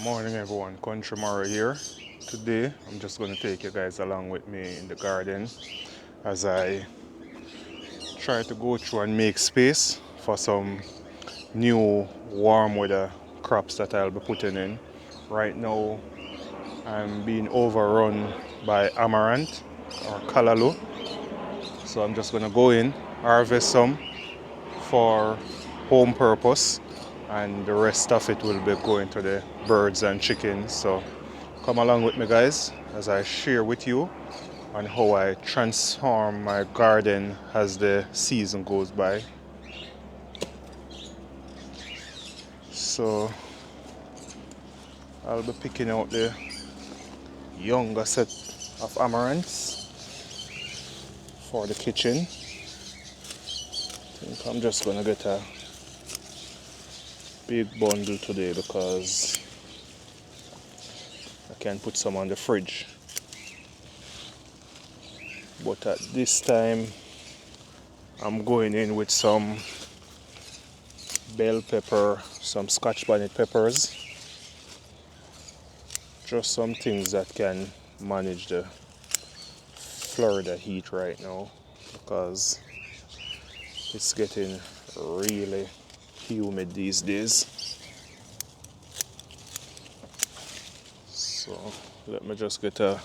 Morning everyone, Country Marro here. Today I'm just going to take you guys along with me in the garden as I try to go through and make space for some new warm weather crops that I'll be putting in. Right now I'm being overrun by Amaranth or callaloo, so I'm just going to go in, harvest some for home purpose, and the rest of it will be going to the birds and chickens. So come along with me guys as I share with you on how I transform my garden as the season goes by. So I'll be picking out the younger set of amaranths for the kitchen. I think I'm just gonna get a big bundle today because I can put some on the fridge. But at this time I'm going in with some bell pepper, some Scotch bonnet peppers, just some things that can manage the Florida heat right now because it's getting really humid these days. So let me just get a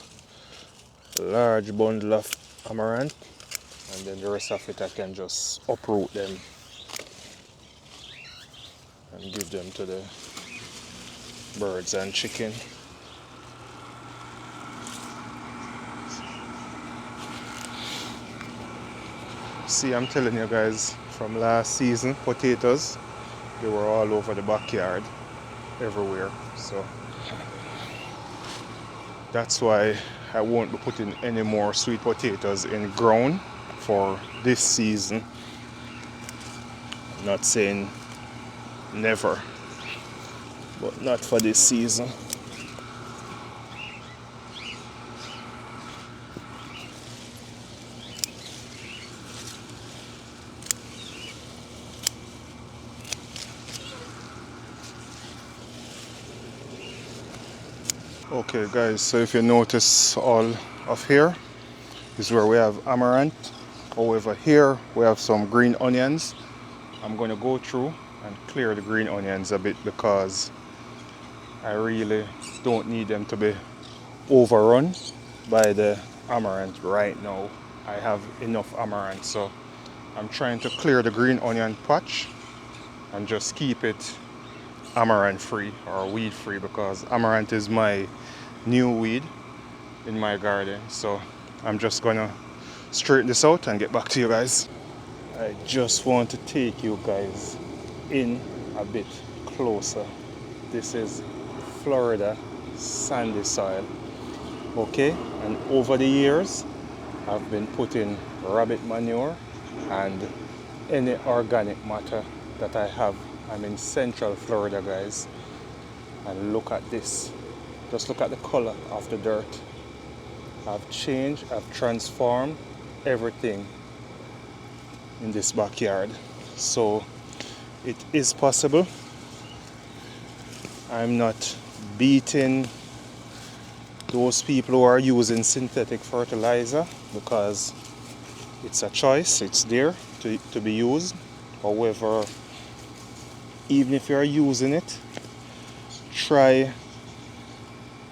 large bundle of amaranth, and then the rest of it I can just uproot them and give them to the birds and chicken. See, I'm telling you guys, from last season, potatoes, they were all over the backyard, everywhere. So that's why I won't be putting any more sweet potatoes in ground for this season. I'm not saying never, but not for this season. Okay guys, so if you notice, all of here is where we have amaranth. However, here we have some green onions. I'm going to go through and clear the green onions a bit because I really don't need them to be overrun by the amaranth right now. I have enough amaranth, so I'm trying to clear the green onion patch and just keep it amaranth free or weed free because amaranth is my new weed in my garden. So I'm just gonna straighten this out and get back to you guys. I just want to take you guys in a bit closer. This is Florida sandy soil, okay? And over the years I've been putting rabbit manure and any organic matter that I have. I'm in central Florida guys, and look at this. Just look at the color of the dirt. I've changed, I've transformed everything in this backyard. So it is possible. I'm not beating those people who are using synthetic fertilizer because it's a choice, it's there to be used. However, even if you're using it, try.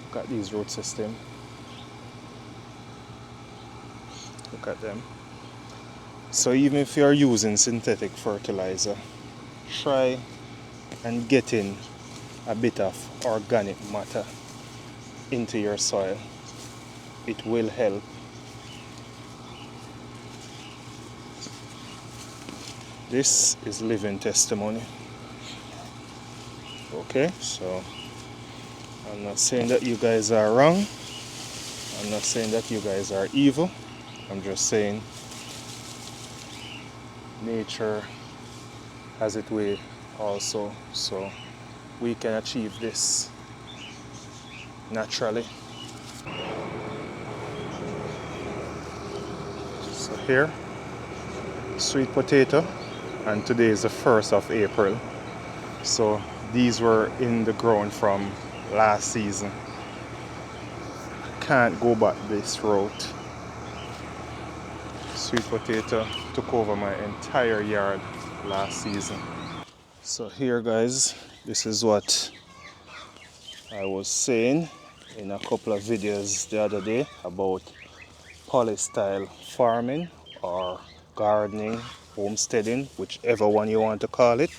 Look at these root system. Look at them. So even if you're using synthetic fertilizer, try and get in a bit of organic matter into your soil. It will help. This is living testimony. Okay, so I'm not saying that you guys are wrong. I'm not saying that you guys are evil. I'm just saying nature has its way also. So we can achieve this naturally. So here, sweet potato, and today is the 1st of April. So these were in the ground from last season. Can't go back this route. Sweet potato took over my entire yard last season. So here guys, this is what I was saying in a couple of videos the other day about poly-style farming or gardening, homesteading, whichever one you want to call it.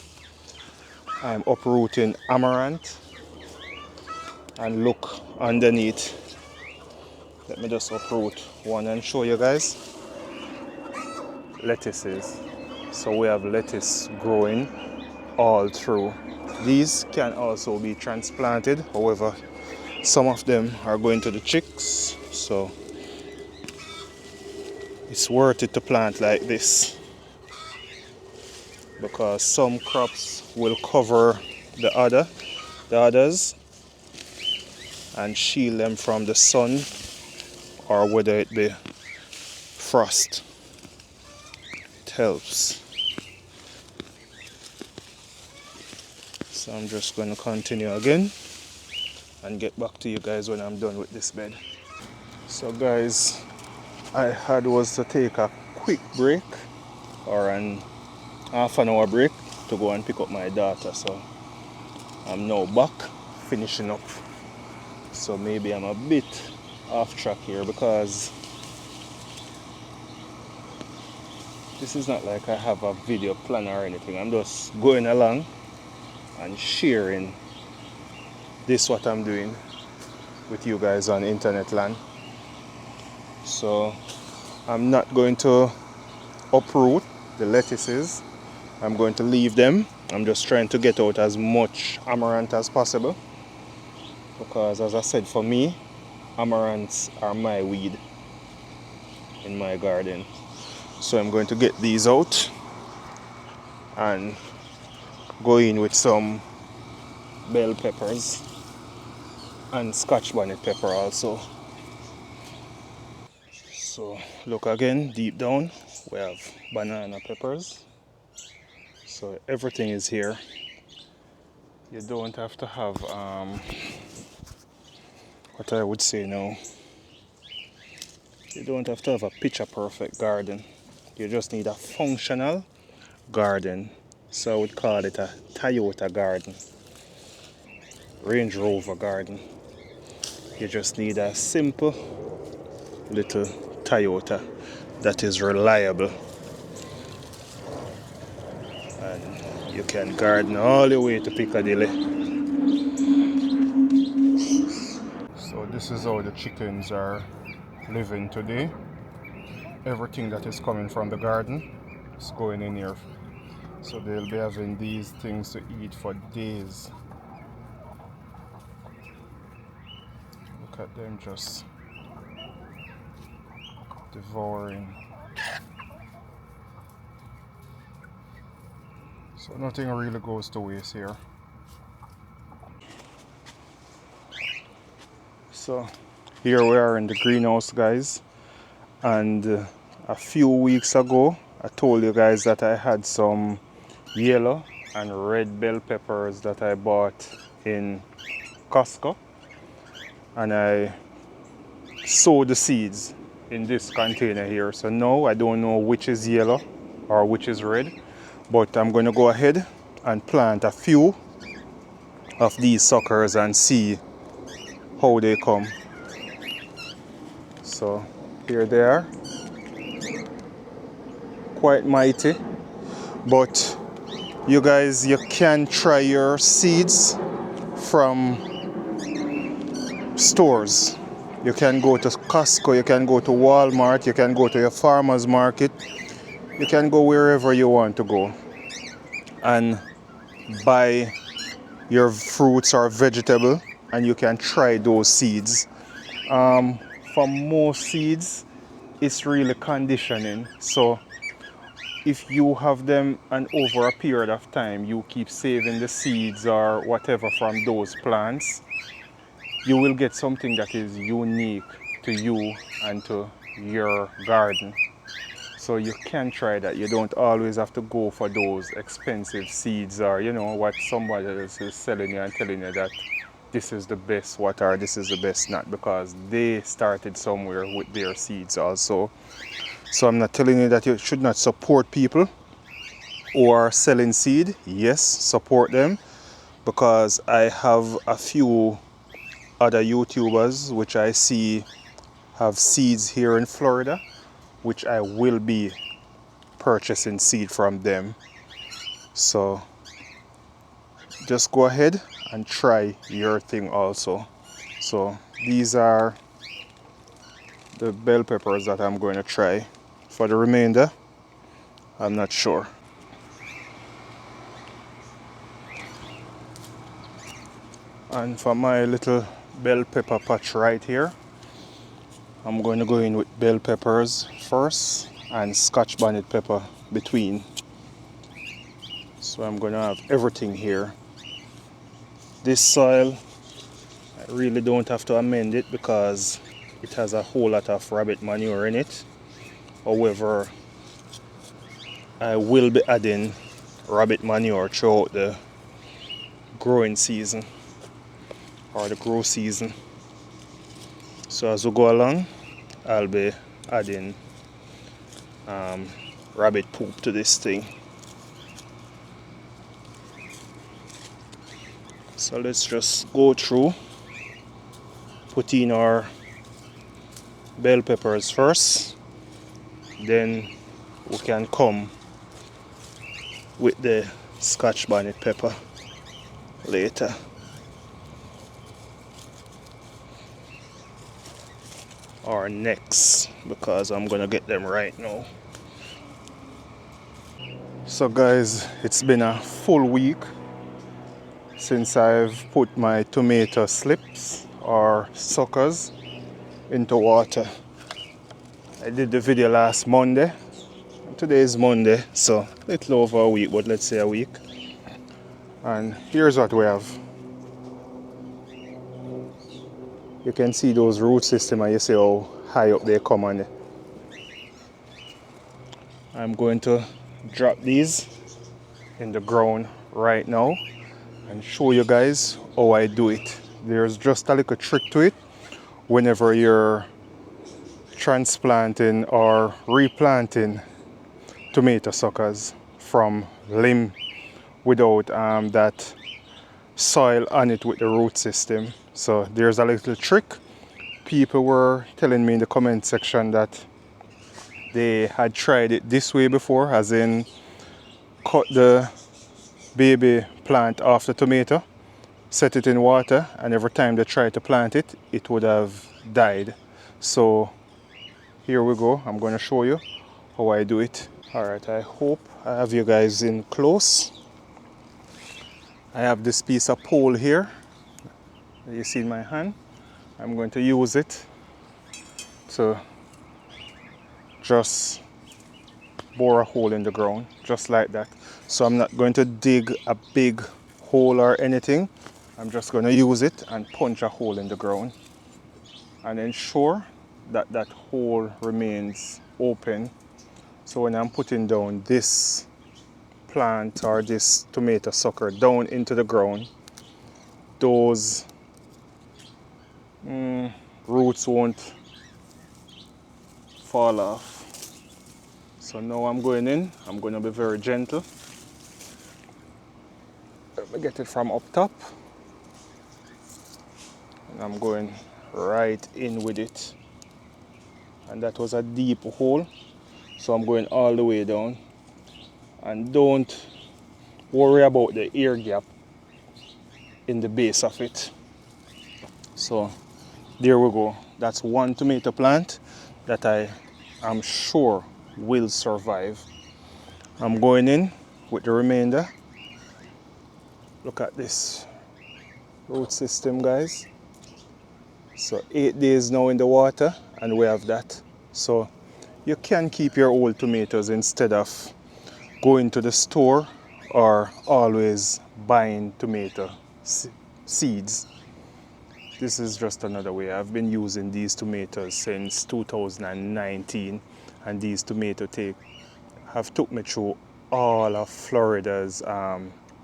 I'm uprooting amaranth, and look underneath. Let me just uproot one and show you guys. Lettuces. So we have lettuce growing all through. These can also be transplanted, however some of them are going to the chicks, so it's worth it to plant like this because some crops will cover the others and shield them from the sun or whether it be frost. It helps. So I'm just going to continue again and get back to you guys when I'm done with this bed. So guys, I was to take a quick break or an half an hour break to go and pick up my daughter, so I'm now back finishing up. So maybe I'm a bit off track here because this is not like I have a video plan or anything. I'm just going along and sharing this what I'm doing with you guys on internet land. So I'm not going to uproot the lettuces. I'm going to leave them. I'm just trying to get out as much amaranth as possible because, as I said, for me, amaranths are my weed in my garden. So I'm going to get these out and go in with some bell peppers and Scotch bonnet pepper also. So look again, deep down we have banana peppers. So everything is here. You don't have to have what I would say now, you don't have to have a picture perfect garden. You just need a functional garden. So I would call it a Toyota garden, Range Rover garden. You just need a simple little Toyota that is reliable, and you can garden all the way to Piccadilly. So this is how the chickens are living today. Everything that is coming from the garden is going in here, so they'll be having these things to eat for days. Look at them just devouring. So nothing really goes to waste here. So here we are in the greenhouse, guys, and a few weeks ago I told you guys that I had some yellow and red bell peppers that I bought in Costco, and I sowed the seeds in this container here. So now I don't know which is yellow or which is red, but I'm going to go ahead and plant a few of these suckers and see how they come. So here they are, quite mighty, but you guys, you can try your seeds from stores. You can go to Costco, you can go to Walmart, you can go to your farmer's market, you can go wherever you want to go and buy your fruits or vegetable, and you can try those seeds. For most seeds, it's really conditioning. So if you have them and over a period of time you keep saving the seeds or whatever from those plants, you will get something that is unique to you and to your garden. So you can try that. You don't always have to go for those expensive seeds or, you know, what somebody else is selling you and telling you that this is the best what or this is the best not, because they started somewhere with their seeds also. So I'm not telling you that you should not support people who are selling seed. Yes, support them, because I have a few other YouTubers which I see have seeds here in Florida, which I will be purchasing seed from them. So just go ahead and try your thing also. So these are the bell peppers that I'm going to try. For the remainder, I'm not sure. And for my little bell pepper patch right here, I'm going to go in with bell peppers first and Scotch bonnet pepper between. So I'm going to have everything here. This soil, I really don't have to amend it because it has a whole lot of rabbit manure in it. However, I will be adding rabbit manure throughout the growing season or the grow season. So as we go along, I'll be adding rabbit poop to this thing. So let's just go through, put in our bell peppers first, then we can come with the Scotch bonnet pepper later. Or next, because I'm gonna get them right now. So guys, it's been a full week since I've put my tomato slips or suckers into water. I did the video last Monday. Today is Monday, so a little over a week, but let's say a week. And here's what we have. You can see those root system and you see how high up they come on. I'm going to drop these in the ground right now and show you guys how I do it. There's just a little trick to it whenever you're transplanting or replanting tomato suckers from limb without that soil on it with the root system. So there's a little trick. People were telling me in the comment section that they had tried it this way before, as in cut the baby plant off the tomato, set it in water, and every time they tried to plant it, it would have died. So here we go. I'm going to show you how I do it. Alright, I hope I have you guys in close. I have this piece of pole here that you see in my hand. I'm going to use it to just bore a hole in the ground, just like that. So I'm not going to dig a big hole or anything. I'm just going to use it and punch a hole in the ground and ensure that that hole remains open. So when I'm putting down this plant or this tomato sucker down into the ground, those roots won't fall off. So now I'm going in. I'm going to be very gentle. Let me get it from up top. And I'm going right in with it. And that was a deep hole. So I'm going all the way down. And don't worry about the air gap in the base of it. So there we go. That's one tomato plant that I am sure will survive. I'm going in with the remainder. Look at this root system, guys. So 8 days now in the water and we have that. So you can keep your old tomatoes instead of going to the store or always buying tomato seeds. This is just another way. I've been using these tomatoes since 2019, and these tomatoes have took me through all of Florida's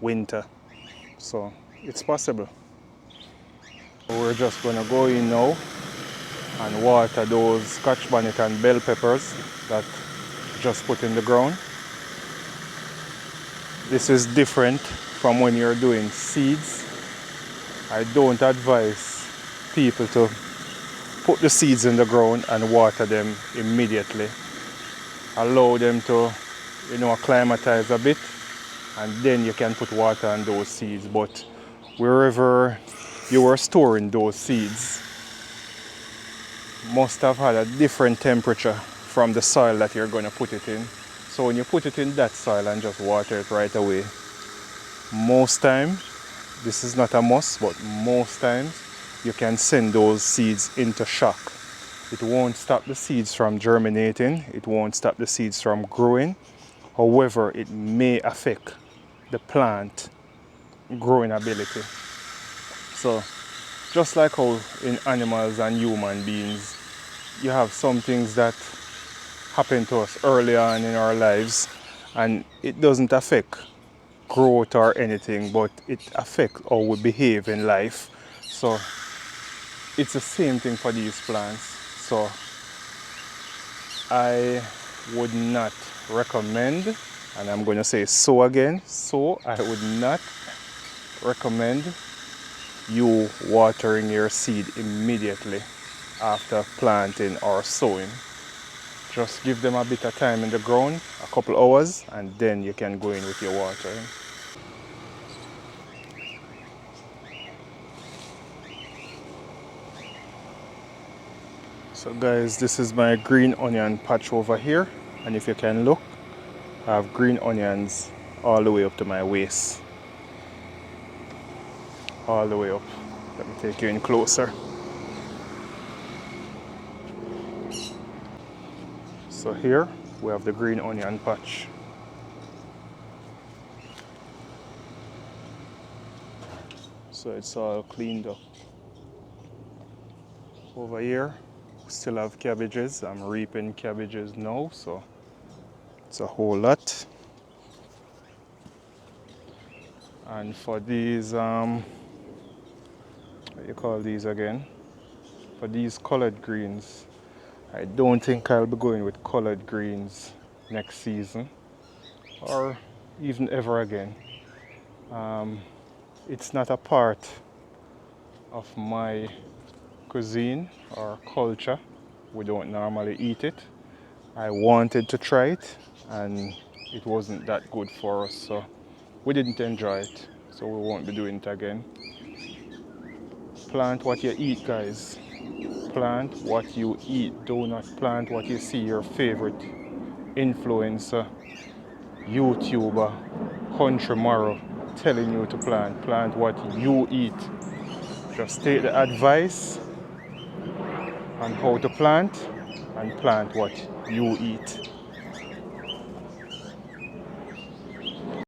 winter. So it's possible. We're just gonna go in now and water those Scotch bonnet and bell peppers that just put in the ground. This is different from when you're doing seeds. I don't advise people to put the seeds in the ground and water them immediately. Allow them to, acclimatize a bit, and then you can put water on those seeds. But wherever you were storing those seeds must have had a different temperature from the soil that you're going to put it in. So when you put it in that soil and just water it right away, most times, this is not a must, but most times you can send those seeds into shock. It won't stop the seeds from germinating, it won't stop the seeds from growing. However, it may affect the plant growing ability. So just like how in animals and human beings, you have some things that happen to us early on in our lives and it doesn't affect growth or anything, but it affects how we behave in life. So it's the same thing for these plants. So I would not recommend, and I'm going to say so again, so I would not recommend you watering your seed immediately after planting or sowing. Just give them a bit of time in the ground, a couple hours, and then you can go in with your watering. So guys, this is my green onion patch over here, and if you can look, I have green onions all the way up to my waist. All the way up. Let me take you in closer. So here we have the green onion patch. So it's all cleaned up. Over here, we still have cabbages. I'm reaping cabbages now, so it's a whole lot. And for these, what you call these again? For these colored greens, I don't think I'll be going with colored greens next season or even ever again. It's not a part of my cuisine or culture. We don't normally eat it. I wanted to try it and it wasn't that good for us, so we didn't enjoy it, so we won't be doing it again. Plant what you eat, guys. Plant what you eat. Do not plant what you see your favorite influencer, YouTuber, country Marro telling you to plant. Plant what you eat. Just take the advice on how to plant and plant what you eat.